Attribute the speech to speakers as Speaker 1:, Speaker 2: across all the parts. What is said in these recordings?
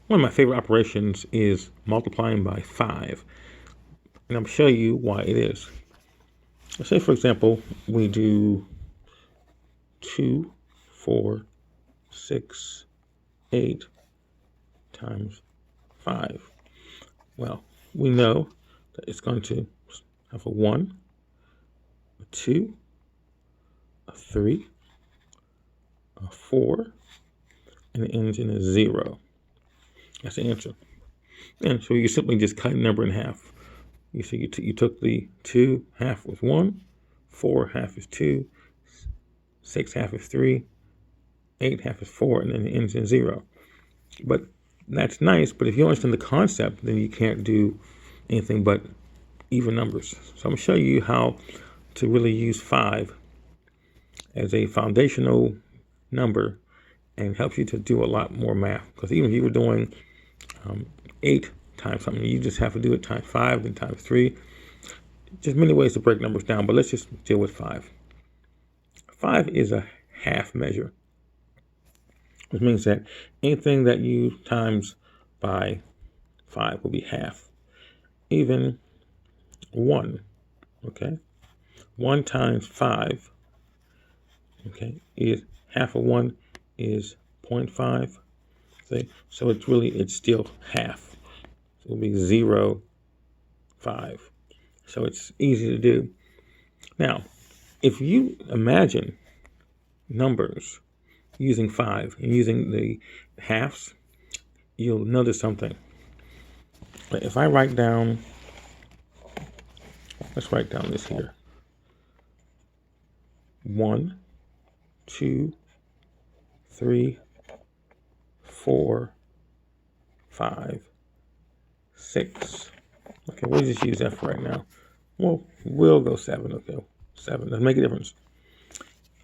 Speaker 1: One of my favorite operations is multiplying by 5. And I'm going to show you why it is. Let's say, for example, we do 2, 4, 6, 8 times 5. Well, we know that it's going to have a 1, a 2, a 3, a 4, and it ends in a 0. That's the answer. And so you simply just cut a number in half. You see, you took the 2, half was 1, 4, half is 2, 6, half is 3, 8, half is 4, and then it ends in 0. But that's nice, but if you understand the concept, then you can't do anything but even numbers. So I'm going to show you how to really use 5 as a foundational number and helps you to do a lot more math. Because even if you were doing 8 times something, you just have to do it times 5, then times 3. Just many ways to break numbers down, but let's just deal with 5. 5 is a half measure, which means that anything that you times by 5 will be half. Even 1, okay? 1 times 5, okay, is half of 1 is 0.5. See? So it's still half. So it'll be 0, 5. So it's easy to do. Now, if you imagine numbers using 5 and using the halves, you'll notice something. But if I write down, let's write down this here. 1, 2, 3, 4, 5, 6. Okay, we'll just use that for right now. Well, we'll go 7. Okay, 7 doesn't make a difference.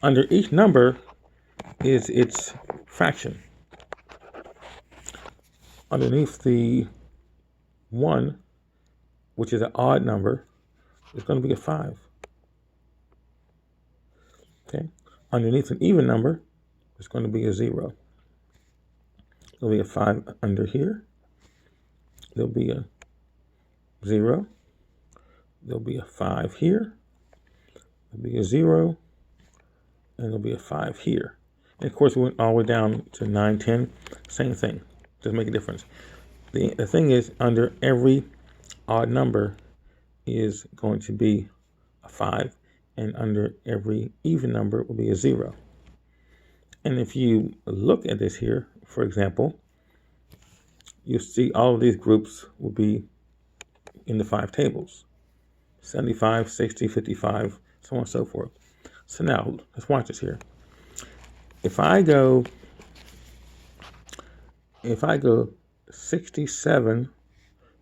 Speaker 1: Under each number is its fraction. Underneath the 1, which is an odd number, is going to be a 5. Okay. Underneath an even number, it's going to be a 0. There'll be a 5 under here. There'll be a 0. There'll be a 5 here. There'll be a 0. And there'll be a 5 here. And of course, we went all the way down to 9, 10. Same thing. Doesn't make a difference. The thing is, under every odd number is going to be a 5. And under every even number will be a 0. And if you look at this here, for example, you'll see all of these groups will be in the 5 tables. 75, 60, 55, so on and so forth. So now, let's watch this here. If I go 67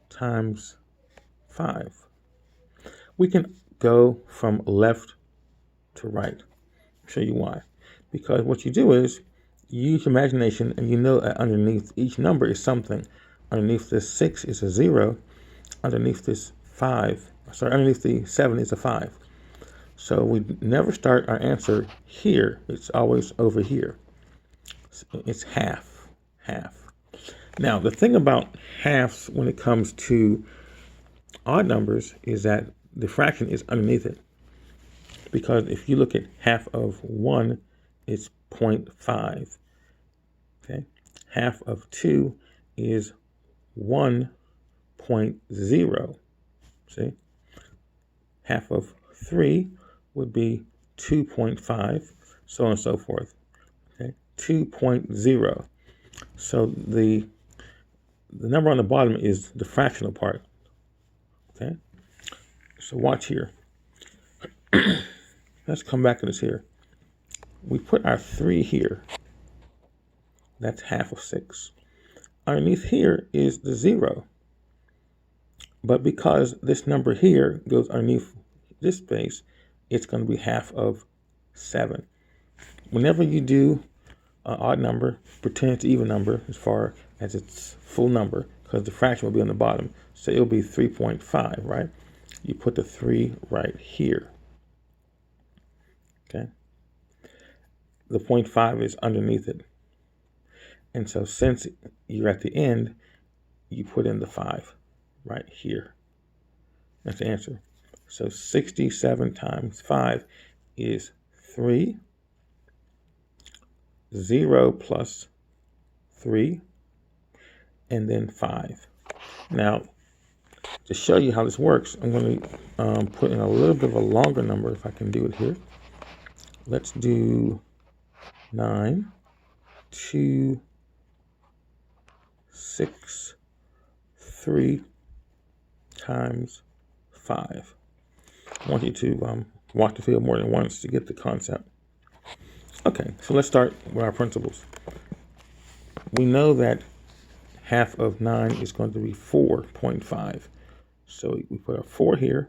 Speaker 1: times 5, we can go from left to right. I'll show you why. Because what you do is you use your imagination, and you know that underneath each number is something. Underneath this 6 is a 0. Underneath this underneath the 7 is a 5. So we never start our answer here. It's always over here. It's half. Now, the thing about halves when it comes to odd numbers is that the fraction is underneath it. Because if you look at half of 1, it's 0.5. Okay? Half of 2 is 1.0. See? Half of 3 would be 2.5, so on and so forth. Okay? 2.0. So the number on the bottom is the fractional part. Okay? So watch here. Let's come back to this here. We put our 3 here. That's half of 6. Underneath here is the 0. But because this number here goes underneath this space, it's going to be half of 7. Whenever you do an odd number, pretend it's an even number as far as its full number, because the fraction will be on the bottom. So it'll be 3.5, right? You put the 3 right here. Okay? The 0.5 is underneath it. And so since you're at the end, you put in the 5 right here. That's the answer. So 67 times 5 is 3. 0 plus 3, and then 5. Now, to show you how this works, I'm going to put in a little bit of a longer number if I can do it here. Let's do 9, 2, 6, 3 times 5. I want you to watch the video more than once to get the concept. Okay, so let's start with our principles. We know that half of 9 is going to be 4.5. So we put a 4 here,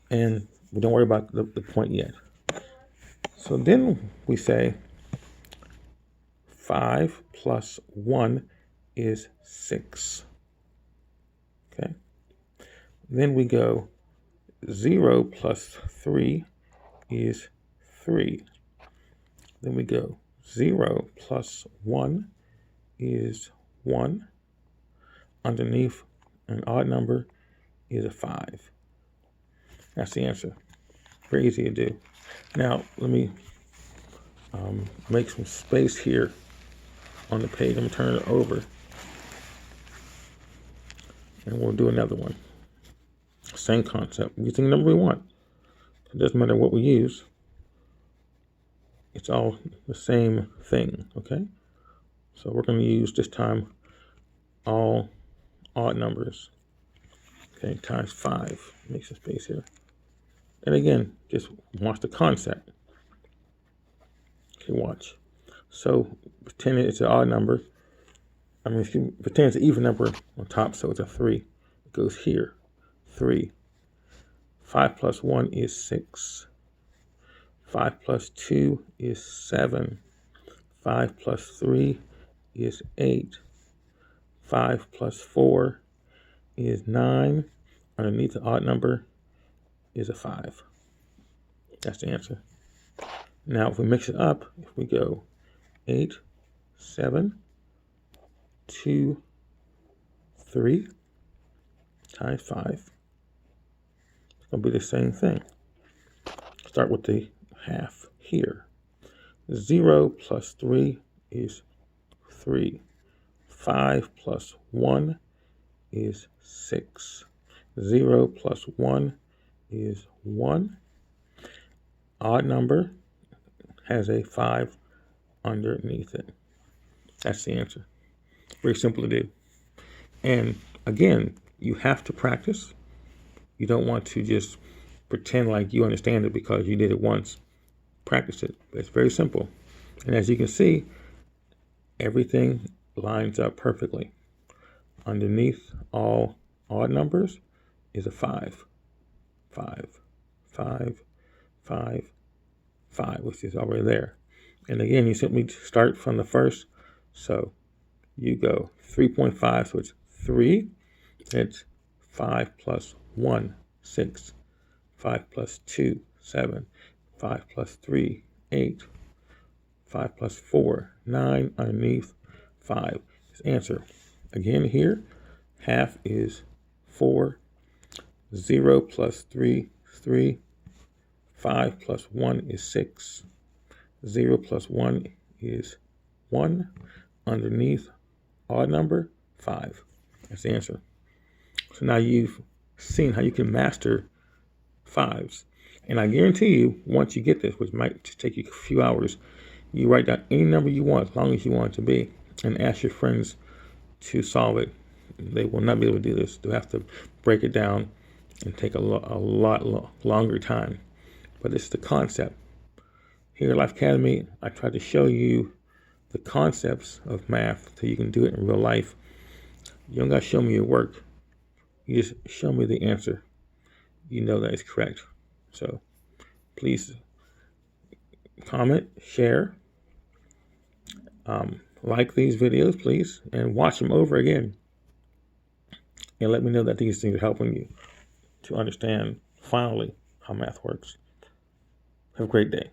Speaker 1: and we don't worry about the point yet. So then we say 5 plus 1 is 6. Okay. Then we go 0 plus 3 is 3. Then we go 0 plus 1 is 1. Underneath an odd number is a 5. That's the answer. Very easy to do. Now, let me make some space here on the page. I'm going to turn it over. And we'll do another one. Same concept. Using the number we want. It doesn't matter what we use. It's all the same thing, okay? So we're going to use this time all odd numbers. Okay, times 5. Make some space here. And again, just watch the concept. Okay, watch. So pretend it's an odd number. I mean, if you pretend it's an even number on top, so it's a 3. It goes here. 3. 5 plus 1 is 6. 5 plus 2 is 7. 5 plus 3 is 8. 5 plus 4 is 9. Underneath the odd number is a 5. That's the answer. Now, if we mix it up, if we go 8, 7, 2, 3 times 5, it's going to be the same thing. Start with the half here. 0 plus 3 is 3. 5 plus 1 is 6. 0 plus 1 is 1. Odd number has a 5 underneath it. That's the answer. Very simple to do. And again, you have to practice. You don't want to just pretend like you understand it because you did it once. Practice it. It's very simple. And as you can see, everything lines up perfectly. Underneath all odd numbers is a 5. 5, 5, 5, 5, which is already there. And again, you simply start from the first. So you go 3.5, so it's 3. It's 5 plus 1, 6. 5 plus 2, 7. 5 plus 3, 8. 5 plus 4, 9. Underneath 5 is answer. Again here, half is 4. 0 plus 3 is 3. 5 plus 1 is 6. 0 plus 1 is 1. Underneath odd number, 5. That's the answer. So now you've seen how you can master 5s. And I guarantee you, once you get this, which might just take you a few hours, you write down any number you want, as long as you want it to be, and ask your friends to solve it. They will not be able to do this. They'll have to break it down and take a lot longer time. But it's the concept. Here at Life Academy, I try to show you the concepts of math so you can do it in real life. You don't got to show me your work. You just show me the answer. You know that it's correct. So please comment, share, like these videos, please, and watch them over again. And let me know that these things are helping you to understand finally how math works. Have a great day.